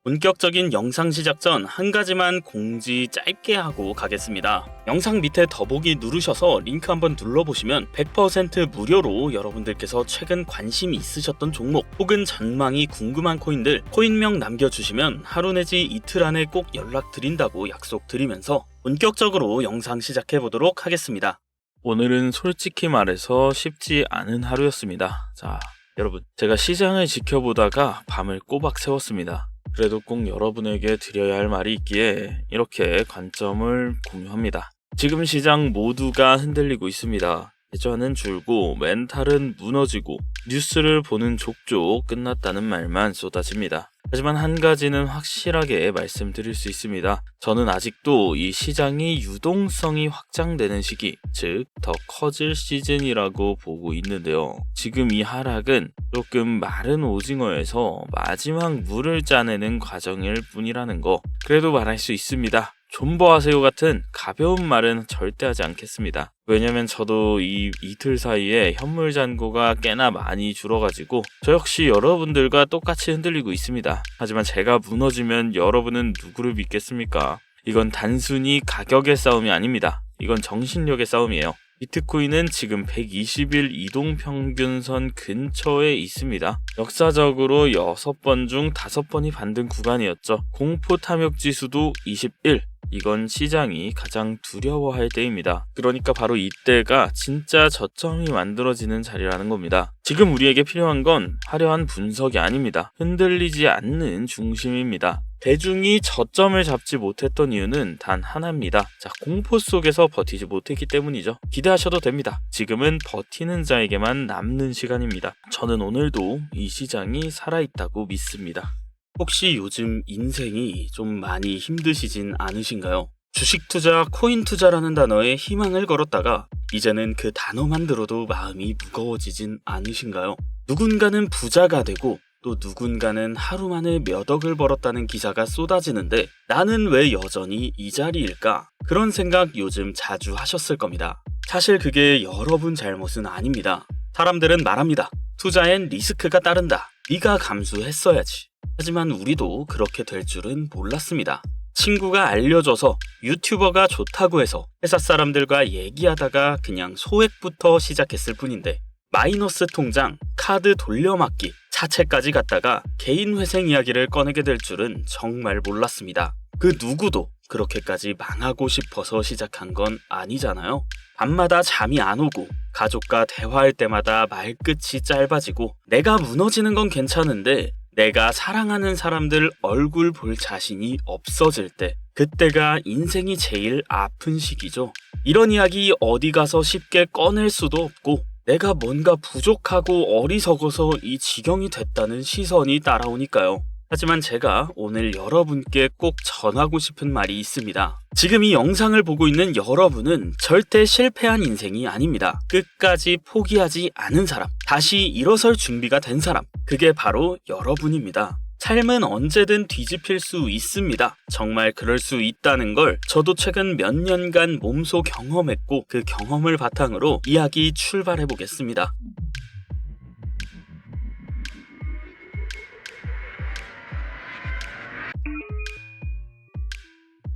본격적인 영상 시작 전 한 가지만 공지 짧게 하고 가겠습니다. 영상 밑에 더보기 누르셔서 링크 한번 눌러보시면 100% 무료로 여러분들께서 최근 관심이 있으셨던 종목 혹은 전망이 궁금한 코인들 코인명 남겨주시면 하루 내지 이틀 안에 꼭 연락드린다고 약속드리면서 본격적으로 영상 시작해보도록 하겠습니다. 오늘은 솔직히 말해서 쉽지 않은 하루였습니다. 자, 여러분, 제가 시장을 지켜보다가 밤을 꼬박 새웠습니다. 그래도 꼭 여러분에게 드려야 할 말이 있기에 이렇게 관점을 공유합니다. 지금 시장 모두가 흔들리고 있습니다. 계좌는 줄고 멘탈은 무너지고 뉴스를 보는 족족 끝났다는 말만 쏟아집니다. 하지만 한 가지는 확실하게 말씀드릴 수 있습니다. 저는 아직도 이 시장이 유동성이 확장되는 시기, 즉 더 커질 시즌이라고 보고 있는데요. 지금 이 하락은 조금 마른 오징어에서 마지막 물을 짜내는 과정일 뿐이라는 거, 그래도 말할 수 있습니다. 존버하세요 같은 가벼운 말은 절대 하지 않겠습니다. 왜냐면 저도 이 이틀 사이에 현물 잔고가 꽤나 많이 줄어가지고 저 역시 여러분들과 똑같이 흔들리고 있습니다. 하지만 제가 무너지면 여러분은 누구를 믿겠습니까? 이건 단순히 가격의 싸움이 아닙니다. 이건 정신력의 싸움이에요. 비트코인은 지금 120일 이동평균선 근처에 있습니다. 역사적으로 6번 중 5번이 반등 구간이었죠. 공포 탐욕 지수도 21. 이건 시장이 가장 두려워할 때입니다. 그러니까 바로 이때가 진짜 저점이 만들어지는 자리라는 겁니다. 지금 우리에게 필요한 건 화려한 분석이 아닙니다. 흔들리지 않는 중심입니다. 대중이 저점을 잡지 못했던 이유는 단 하나입니다. 자, 공포 속에서 버티지 못했기 때문이죠. 기대하셔도 됩니다. 지금은 버티는 자에게만 남는 시간입니다. 저는 오늘도 이 시장이 살아있다고 믿습니다. 혹시 요즘 인생이 좀 많이 힘드시진 않으신가요? 주식 투자, 코인 투자라는 단어에 희망을 걸었다가 이제는 그 단어만 들어도 마음이 무거워지진 않으신가요? 누군가는 부자가 되고 또 누군가는 하루 만에 몇 억을 벌었다는 기사가 쏟아지는데 나는 왜 여전히 이 자리일까? 그런 생각 요즘 자주 하셨을 겁니다. 사실 그게 여러분 잘못은 아닙니다. 사람들은 말합니다. 투자엔 리스크가 따른다. 네가 감수했어야지. 하지만 우리도 그렇게 될 줄은 몰랐습니다. 친구가 알려줘서 유튜버가 좋다고 해서 회사 사람들과 얘기하다가 그냥 소액부터 시작했을 뿐인데 마이너스 통장, 카드 돌려막기, 사채까지 갔다가 개인 회생 이야기를 꺼내게 될 줄은 정말 몰랐습니다. 그 누구도 그렇게까지 망하고 싶어서 시작한 건 아니잖아요. 밤마다 잠이 안 오고 가족과 대화할 때마다 말끝이 짧아지고 내가 무너지는 건 괜찮은데 내가 사랑하는 사람들 얼굴 볼 자신이 없어질 때 그때가 인생이 제일 아픈 시기죠. 이런 이야기 어디 가서 쉽게 꺼낼 수도 없고 내가 뭔가 부족하고 어리석어서 이 지경이 됐다는 시선이 따라오니까요. 하지만 제가 오늘 여러분께 꼭 전하고 싶은 말이 있습니다. 지금 이 영상을 보고 있는 여러분은 절대 실패한 인생이 아닙니다. 끝까지 포기하지 않은 사람, 다시 일어설 준비가 된 사람, 그게 바로 여러분입니다. 삶은 언제든 뒤집힐 수 있습니다. 정말 그럴 수 있다는 걸 저도 최근 몇 년간 몸소 경험했고 그 경험을 바탕으로 이야기 출발해 보겠습니다.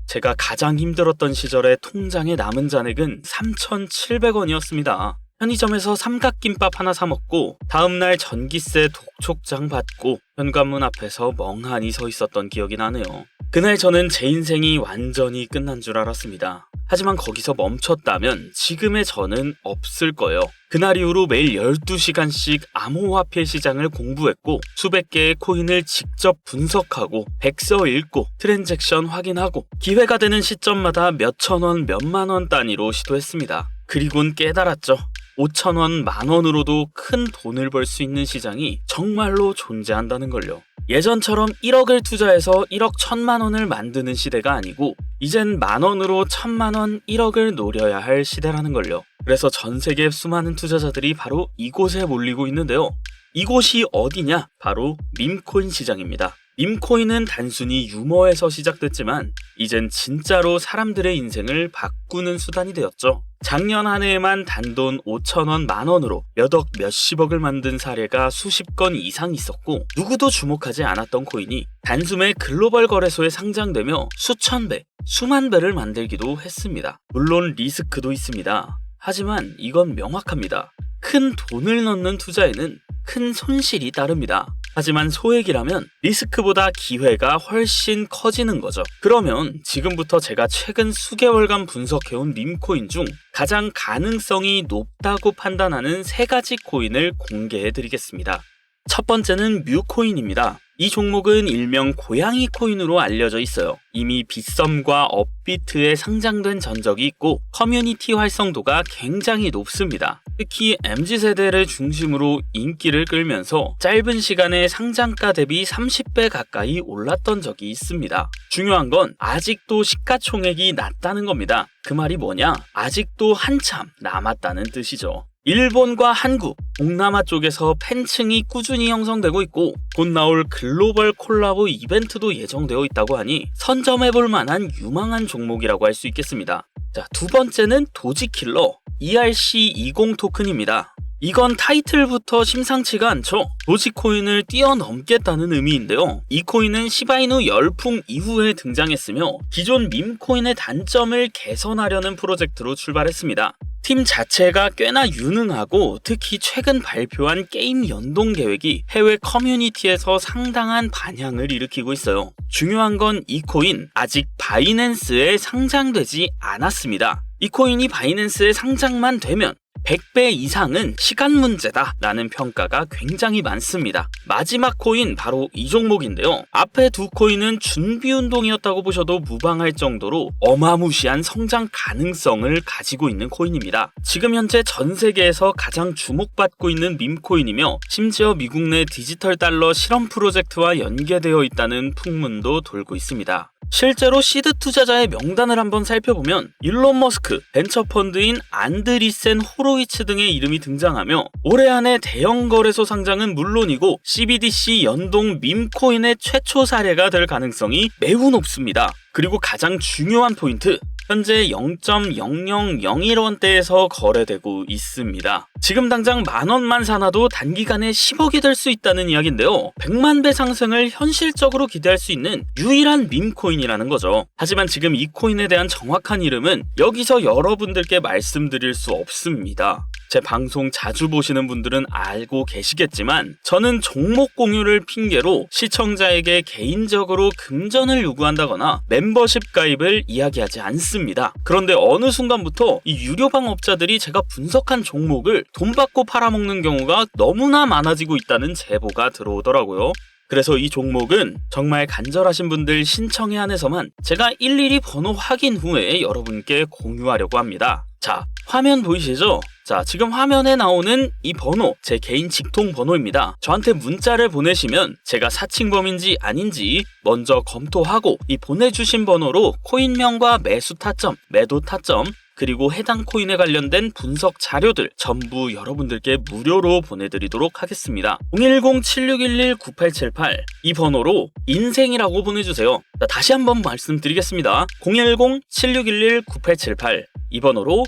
제가 가장 힘들었던 시절에 통장에 남은 잔액은 3,700원이었습니다. 편의점에서 삼각김밥 하나 사 먹고 다음날 전기세 독촉장 받고 현관문 앞에서 멍하니 서 있었던 기억이 나네요. 그날 저는 제 인생이 완전히 끝난 줄 알았습니다. 하지만 거기서 멈췄다면 지금의 저는 없을 거예요. 그날 이후로 매일 12시간씩 암호화폐 시장을 공부했고 수백 개의 코인을 직접 분석하고 백서 읽고 트랜잭션 확인하고 기회가 되는 시점마다 몇천 원, 몇만 원 단위로 시도했습니다. 그리곤 깨달았죠. 5,000원, 만원으로도 큰 돈을 벌 수 있는 시장이 정말로 존재한다는 걸요. 예전처럼 1억을 투자해서 1억 1,000만 원을 만드는 시대가 아니고 이젠 만원으로 1,000만 원, 1억을 노려야 할 시대라는 걸요. 그래서 전 세계 수많은 투자자들이 바로 이곳에 몰리고 있는데요. 이곳이 어디냐? 바로 밈코인 시장입니다. 밈코인은 단순히 유머에서 시작됐지만 이젠 진짜로 사람들의 인생을 바꾸는 수단이 되었죠. 작년 한 해에만 단돈 5천원, 만원으로 몇억, 몇십억을 만든 사례가 수십 건 이상 있었고 누구도 주목하지 않았던 코인이 단숨에 글로벌 거래소에 상장되며 수천 배, 수만 배를 만들기도 했습니다. 물론 리스크도 있습니다. 하지만 이건 명확합니다. 큰 돈을 넣는 투자에는 큰 손실이 따릅니다. 하지만 소액이라면 리스크보다 기회가 훨씬 커지는 거죠. 그러면 지금부터 제가 최근 수개월간 분석해온 밈코인 중 가장 가능성이 높다고 판단하는 3가지 코인을 공개해 드리겠습니다. 첫 번째는 뮤코인입니다. 이 종목은 일명 고양이 코인으로 알려져 있어요. 이미 빗썸과 업비트에 상장된 전적이 있고 커뮤니티 활성도가 굉장히 높습니다. 특히 MZ세대를 중심으로 인기를 끌면서 짧은 시간에 상장가 대비 30배 가까이 올랐던 적이 있습니다. 중요한 건 아직도 시가총액이 낮다는 겁니다. 그 말이 뭐냐? 아직도 한참 남았다는 뜻이죠. 일본과 한국, 동남아 쪽에서 팬층이 꾸준히 형성되고 있고 곧 나올 글로벌 콜라보 이벤트도 예정되어 있다고 하니 선점해볼 만한 유망한 종목이라고 할 수 있겠습니다. 자, 두 번째는 도지킬러 ERC20 토큰입니다. 이건 타이틀부터 심상치가 않죠. 도지코인을 뛰어넘겠다는 의미인데요. 이 코인은 시바이누 열풍 이후에 등장했으며 기존 밈코인의 단점을 개선하려는 프로젝트로 출발했습니다. 팀 자체가 꽤나 유능하고 특히 최근 발표한 게임 연동 계획이 해외 커뮤니티에서 상당한 반향을 일으키고 있어요. 중요한 건 이 코인 아직 바이낸스에 상장되지 않았습니다. 이 코인이 바이낸스에 상장만 되면 100배 이상은 시간 문제다 라는 평가가 굉장히 많습니다. 마지막 코인 바로 이 종목인데요. 앞에 두 코인은 준비운동이었다고 보셔도 무방할 정도로 어마무시한 성장 가능성을 가지고 있는 코인입니다. 지금 현재 전 세계에서 가장 주목받고 있는 밈코인이며 심지어 미국 내 디지털 달러 실험 프로젝트와 연계되어 있다는 풍문도 돌고 있습니다. 실제로 시드 투자자의 명단을 한번 살펴보면 일론 머스크, 벤처펀드인 안드리센 호로위츠 등의 이름이 등장하며 올해 안에 대형 거래소 상장은 물론이고 CBDC 연동 밈코인의 최초 사례가 될 가능성이 매우 높습니다. 그리고 가장 중요한 포인트, 현재 0.0001원대에서 거래되고 있습니다. 지금 당장 만원만 사놔도 단기간에 10억이 될 수 있다는 이야기인데요. 100만 배 상승을 현실적으로 기대할 수 있는 유일한 밈코인이라는 거죠. 하지만 지금 이 코인에 대한 정확한 이름은 여기서 여러분들께 말씀드릴 수 없습니다. 제 방송 자주 보시는 분들은 알고 계시겠지만 저는 종목 공유를 핑계로 시청자에게 개인적으로 금전을 요구한다거나 멤버십 가입을 이야기하지 않습니다. 그런데 어느 순간부터 이 유료방업자들이 제가 분석한 종목을 돈 받고 팔아먹는 경우가 너무나 많아지고 있다는 제보가 들어오더라고요. 그래서 이 종목은 정말 간절하신 분들 신청에 한해서만 제가 일일이 번호 확인 후에 여러분께 공유하려고 합니다. 자, 화면 보이시죠? 자, 지금 화면에 나오는 이 번호, 제 개인 직통 번호입니다. 저한테 문자를 보내시면 제가 사칭범인지 아닌지 먼저 검토하고 이 보내주신 번호로 코인명과 매수 타점, 매도 타점, 그리고 해당 코인에 관련된 분석 자료들 전부 여러분들께 무료로 보내드리도록 하겠습니다. 010-7611-9878 이 번호로 인생이라고 보내주세요. 자, 다시 한번 말씀드리겠습니다. 010-7611-9878 이 번호로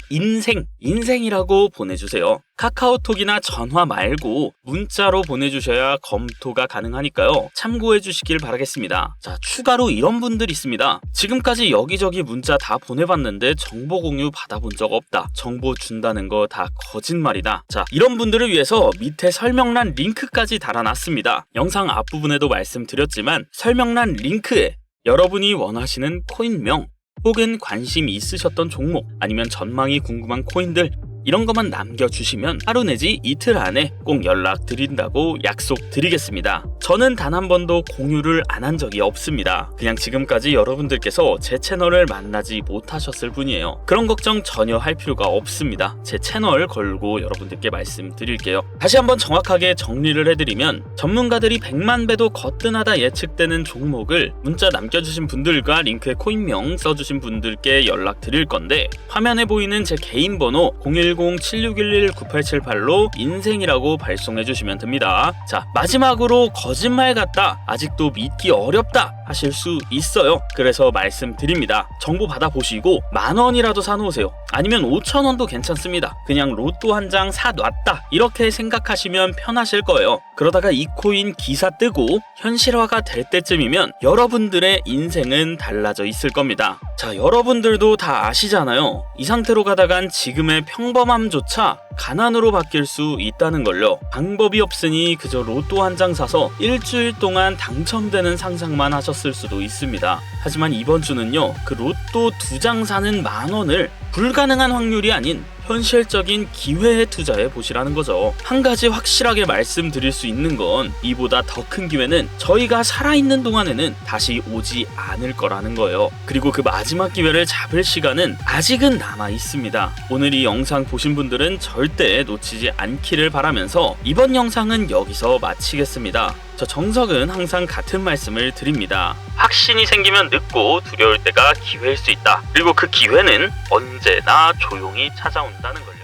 인생이라고 보내주세요. 카카오톡이나 전화 말고 문자로 보내주셔야 검토가 가능하니까요. 참고해 주시길 바라겠습니다. 자, 추가로 이런 분들 있습니다. 지금까지 여기저기 문자 다 보내봤는데 정보 공유 받아본 적 없다. 정보 준다는 거 다 거짓말이다. 자, 이런 분들을 위해서 밑에 설명란 링크까지 달아놨습니다. 영상 앞부분에도 말씀드렸지만 설명란 링크에 여러분이 원하시는 코인명 혹은 관심이 있으셨던 종목 아니면 전망이 궁금한 코인들 이런 것만 남겨주시면 하루 내지 이틀 안에 꼭 연락드린다고 약속드리겠습니다. 저는 단 한 번도 공유를 안 한 적이 없습니다. 그냥 지금까지 여러분들께서 제 채널을 만나지 못하셨을 뿐이에요. 그런 걱정 전혀 할 필요가 없습니다. 제 채널 걸고 여러분들께 말씀드릴게요. 다시 한번 정확하게 정리를 해드리면 전문가들이 100만 배도 거뜬하다 예측되는 종목을 문자 남겨주신 분들과 링크에 코인명 써주신 분들께 연락드릴 건데 화면에 보이는 제 개인 번호 010-7611-9878로 인생이라고 발송해 주시면 됩니다. 자, 마지막으로 거짓말 같다, 아직도 믿기 어렵다 하실 수 있어요. 그래서 말씀드립니다. 정보 받아보시고 10,000원이라도 사놓으세요. 아니면 5,000원도 괜찮습니다. 그냥 로또 한 장 사놨다 이렇게 생각하시면 편하실 거예요. 그러다가 이 코인 기사 뜨고 현실화가 될 때쯤이면 여러분들의 인생은 달라져 있을 겁니다. 자, 여러분들도 다 아시잖아요. 이 상태로 가다간 지금의 평범함조차 가난으로 바뀔 수 있다는 걸요. 방법이 없으니 그저 로또 한 장 사서 일주일 동안 당첨되는 상상만 하셨을 수도 있습니다. 하지만 이번 주는요, 그 로또 2장 사는 10,000원을 불가능한 확률이 아닌 현실적인 기회에 투자해 보시라는 거죠. 한 가지 확실하게 말씀드릴 수 있는 건 이보다 더 큰 기회는 저희가 살아있는 동안에는 다시 오지 않을 거라는 거예요. 그리고 그 마지막 기회를 잡을 시간은 아직은 남아 있습니다. 오늘 이 영상 보신 분들은 절대 놓치지 않기를 바라면서 이번 영상은 여기서 마치겠습니다. 저 정석은 항상 같은 말씀을 드립니다. 확신이 생기면 늦고 두려울 때가 기회일 수 있다. 그리고 그 기회는 언제나 조용히 찾아온다는 걸.